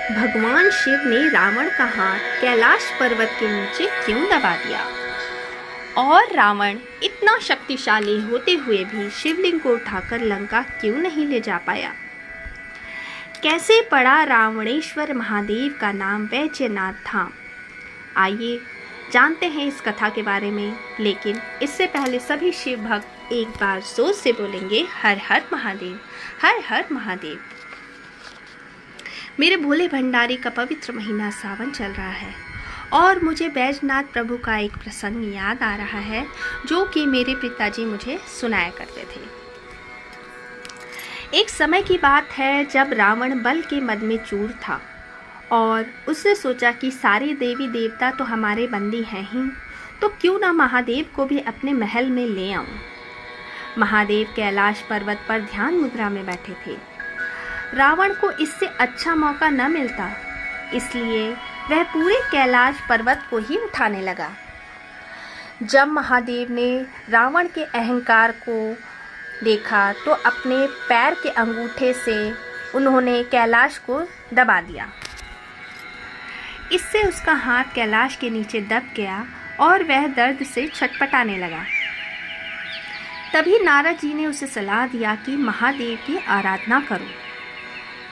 भगवान शिव ने रावण का हाथ कैलाश पर्वत के नीचे क्यों दबा दिया? और रावण इतना शक्तिशाली होते हुए भी शिवलिंग को उठाकर लंका क्यों नहीं ले जा पाया? कैसे पड़ा रावणेश्वर महादेव का नाम वैद्यनाथ धाम? आइए जानते हैं इस कथा के बारे में, लेकिन इससे पहले सभी शिव भक्त एक बार जोर से बोलेंगे हर हर महादेव, हर हर महादेव। मेरे भोले भंडारी का पवित्र महीना सावन चल रहा है और मुझे बैजनाथ प्रभु का एक प्रसंग याद आ रहा है जो कि मेरे पिताजी मुझे सुनाया करते थे। एक समय की बात है जब रावण बल के मद में चूर था और उसने सोचा कि सारे देवी देवता तो हमारे बंदी हैं ही, तो क्यों ना महादेव को भी अपने महल में ले आऊं। महादेव कैलाश पर्वत पर ध्यान मुद्रा में बैठे थे। रावण को इससे अच्छा मौका न मिलता, इसलिए वह पूरे कैलाश पर्वत को ही उठाने लगा। जब महादेव ने रावण के अहंकार को देखा तो अपने पैर के अंगूठे से उन्होंने कैलाश को दबा दिया। इससे उसका हाथ कैलाश के नीचे दब गया और वह दर्द से छटपटाने लगा। तभी नारद जी ने उसे सलाह दिया कि महादेव की आराधना करो।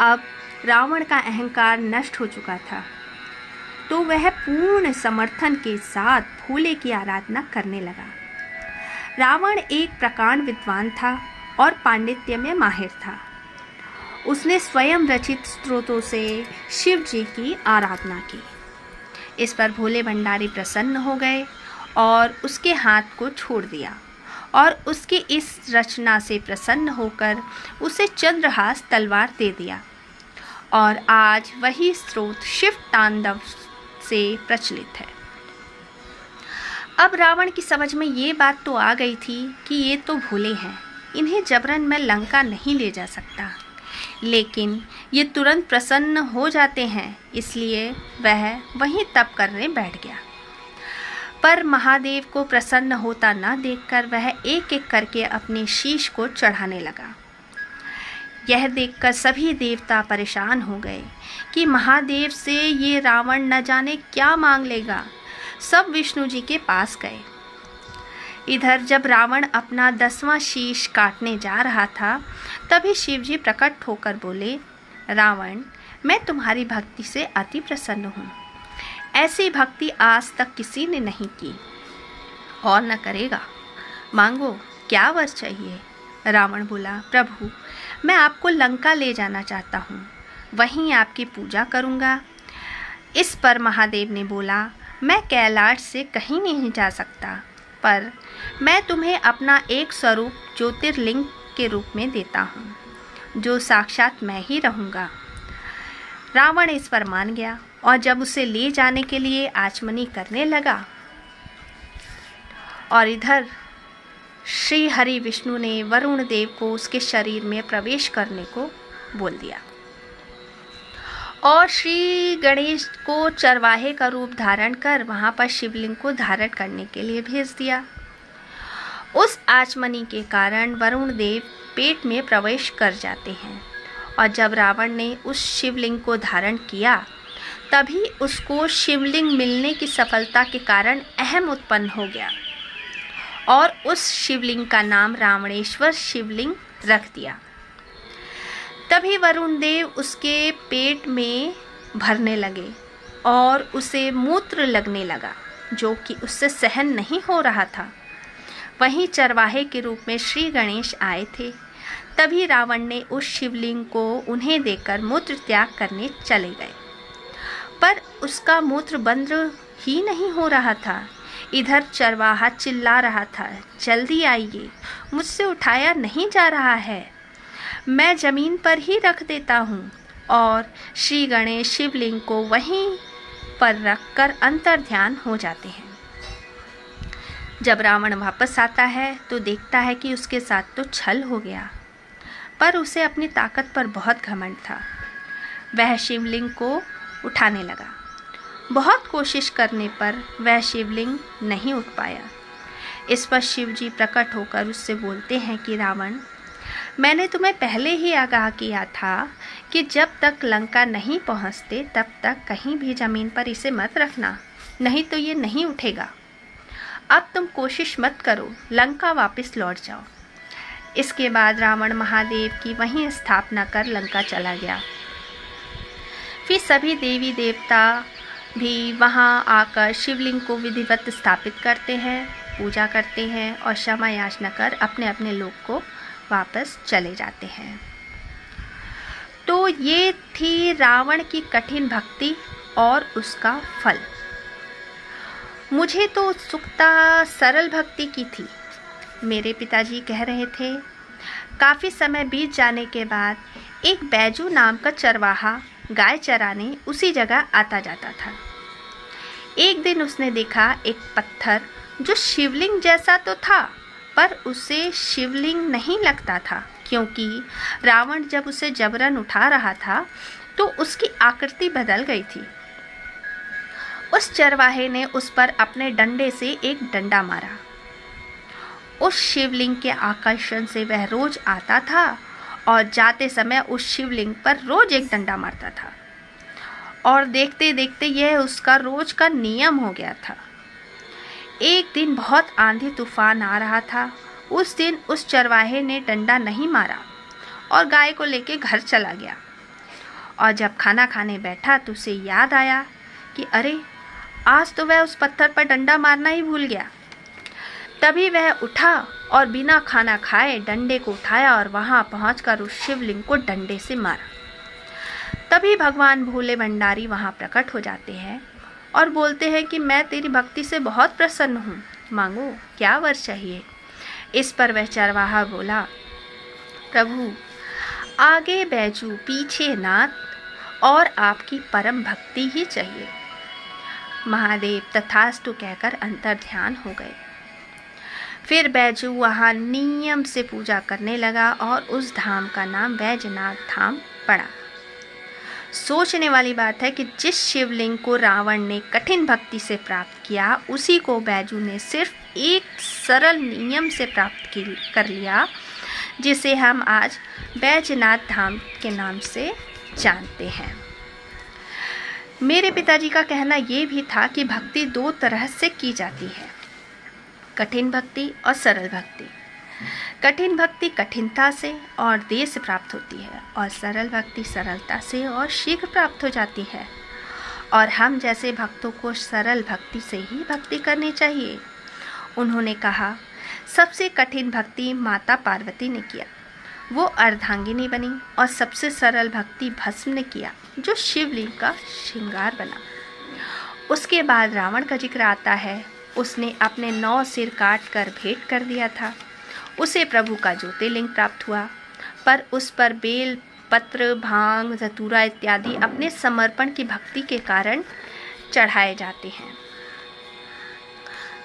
अब रावण का अहंकार नष्ट हो चुका था, तो वह पूर्ण समर्थन के साथ भोले की आराधना करने लगा। रावण एक प्रकांड विद्वान था और पांडित्य में माहिर था। उसने स्वयं रचित स्तोत्रों से शिव जी की आराधना की। इस पर भोले भंडारी प्रसन्न हो गए और उसके हाथ को छोड़ दिया और उसकी इस रचना से प्रसन्न होकर उसे चंद्रहास तलवार दे दिया और आज वही स्रोत शिव तांडव से प्रचलित है। अब रावण की समझ में ये बात तो आ गई थी कि ये तो भोले हैं, इन्हें जबरन मैं लंका नहीं ले जा सकता, लेकिन ये तुरंत प्रसन्न हो जाते हैं, इसलिए वह वहीं तप करने बैठ गया। पर महादेव को प्रसन्न होता न देखकर वह एक एक करके अपने शीश को चढ़ाने लगा। यह देखकर सभी देवता परेशान हो गए कि महादेव से ये रावण न जाने क्या मांग लेगा। सब विष्णु जी के पास गए। इधर जब रावण अपना 10वां शीश काटने जा रहा था, तभी शिव जी प्रकट होकर बोले, रावण, मैं तुम्हारी भक्ति से अति प्रसन्न हूँ। ऐसी भक्ति आज तक किसी ने नहीं की और न करेगा। मांगो, क्या वर चाहिए? रावण बोला, प्रभु, मैं आपको लंका ले जाना चाहता हूँ, वहीं आपकी पूजा करूँगा। इस पर महादेव ने बोला, मैं कैलाश से कहीं नहीं जा सकता, पर मैं तुम्हें अपना एक स्वरूप ज्योतिर्लिंग के रूप में देता हूँ, जो साक्षात मैं ही रहूँगा। रावण इस पर मान गया और जब उसे ले जाने के लिए आचमनी करने लगा और इधर श्री हरि विष्णु ने वरुण देव को उसके शरीर में प्रवेश करने को बोल दिया और श्री गणेश को चरवाहे का रूप धारण कर वहाँ पर शिवलिंग को धारण करने के लिए भेज दिया। उस आचमनी के कारण वरुण देव पेट में प्रवेश कर जाते हैं और जब रावण ने उस शिवलिंग को धारण किया, तभी उसको शिवलिंग मिलने की सफलता के कारण अहम उत्पन्न हो गया और उस शिवलिंग का नाम रावणेश्वर शिवलिंग रख दिया। तभी वरुण देव उसके पेट में भरने लगे और उसे मूत्र लगने लगा, जो कि उससे सहन नहीं हो रहा था। वहीं चरवाहे के रूप में श्री गणेश आए थे। तभी रावण ने उस शिवलिंग को उन्हें देकर मूत्र त्याग करने चले गए, पर उसका मूत्र बंद ही नहीं हो रहा था। इधर चरवाहा चिल्ला रहा था, जल्दी आइए, मुझसे उठाया नहीं जा रहा है, मैं ज़मीन पर ही रख देता हूँ। और श्री गणेश शिवलिंग को वहीं पर रखकर अंतर ध्यान हो जाते हैं। जब रावण वापस आता है तो देखता है कि उसके साथ तो छल हो गया, पर उसे अपनी ताकत पर बहुत घमंड था। वह शिवलिंग को उठाने लगा। बहुत कोशिश करने पर वह शिवलिंग नहीं उठ पाया। इस पर शिव जी प्रकट होकर उससे बोलते हैं कि रावण, मैंने तुम्हें पहले ही आगाह किया था कि जब तक लंका नहीं पहुंचते तब तक कहीं भी ज़मीन पर इसे मत रखना, नहीं तो ये नहीं उठेगा। अब तुम कोशिश मत करो, लंका वापस लौट जाओ। इसके बाद रावण महादेव की वहीं स्थापना कर लंका चला गया। फिर सभी देवी देवता भी वहां आकर शिवलिंग को विधिवत स्थापित करते हैं, पूजा करते हैं और क्षमा याचना कर अपने अपने लोक को वापस चले जाते हैं। तो ये थी रावण की कठिन भक्ति और उसका फल। मुझे तो उत्सुकता सरल भक्ति की थी। मेरे पिताजी कह रहे थे, काफ़ी समय बीत जाने के बाद एक बैजू नाम का चरवाहा गाय चराने उसी जगह आता जाता था। एक दिन उसने देखा एक पत्थर जो शिवलिंग जैसा तो था, पर उसे शिवलिंग नहीं लगता था, क्योंकि रावण जब उसे जबरन उठा रहा था तो उसकी आकृति बदल गई थी। उस चरवाहे ने उस पर अपने डंडे से एक डंडा मारा। उस शिवलिंग के आकर्षण से वह रोज आता था और जाते समय उस शिवलिंग पर रोज एक डंडा मारता था, और देखते देखते यह उसका रोज का नियम हो गया था। एक दिन बहुत आंधी तूफान आ रहा था। उस दिन उस चरवाहे ने डंडा नहीं मारा और गाय को लेके घर चला गया। और जब खाना खाने बैठा तो उसे याद आया कि अरे, आज तो वह उस पत्थर पर डंडा मारना ही भूल गया। तभी वह उठा और बिना खाना खाए डंडे को उठाया और वहां पहुंचकर उस शिवलिंग को डंडे से मारा। तभी भगवान भोले भंडारी वहां प्रकट हो जाते हैं और बोलते हैं कि मैं तेरी भक्ति से बहुत प्रसन्न हूँ, मांगो क्या वर चाहिए। इस पर वह चरवाहा बोला, प्रभु, आगे बैजू पीछे नाथ और आपकी परम भक्ति ही चाहिए। महादेव तथास्तु कहकर अंतर ध्यान हो गए। फिर बैजू वहाँ नियम से पूजा करने लगा और उस धाम का नाम बैजनाथ धाम पड़ा। सोचने वाली बात है कि जिस शिवलिंग को रावण ने कठिन भक्ति से प्राप्त किया, उसी को बैजू ने सिर्फ एक सरल नियम से प्राप्त कर लिया, जिसे हम आज बैजनाथ धाम के नाम से जानते हैं। मेरे पिताजी का कहना ये भी था कि भक्ति दो तरह से की जाती है, कठिन भक्ति और सरल भक्ति। कठिन भक्ति कठिनता से और देर से प्राप्त होती है और सरल भक्ति सरलता से और शीघ्र प्राप्त हो जाती है। और हम जैसे भक्तों को सरल भक्ति से ही भक्ति करनी चाहिए। उन्होंने कहा, सबसे कठिन भक्ति माता पार्वती ने किया, वो अर्धांगिनी बनी, और सबसे सरल भक्ति भस्म ने किया, जो शिवलिंग का श्रृंगार बना। उसके बाद रावण का जिक्र आता है। उसने अपने 9 सिर काट कर भेंट कर दिया था। उसे प्रभु का ज्योतिर्लिंग प्राप्त हुआ, पर उस पर बेल पत्र, भांग, धतूरा इत्यादि अपने समर्पण की भक्ति के कारण चढ़ाए जाते हैं।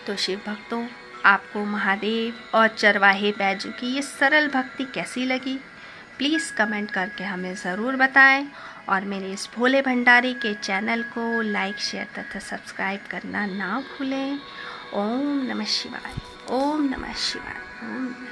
तो शिव भक्तों, आपको महादेव और चरवाहे बैजू की ये सरल भक्ति कैसी लगी? प्लीज़ कमेंट करके हमें ज़रूर बताएं और मेरे इस भोले भंडारी के चैनल को लाइक, शेयर तथा सब्सक्राइब करना ना भूलें। ओम नमः शिवाय, ओम नमः शिवाय, ओम नमः शिवाय।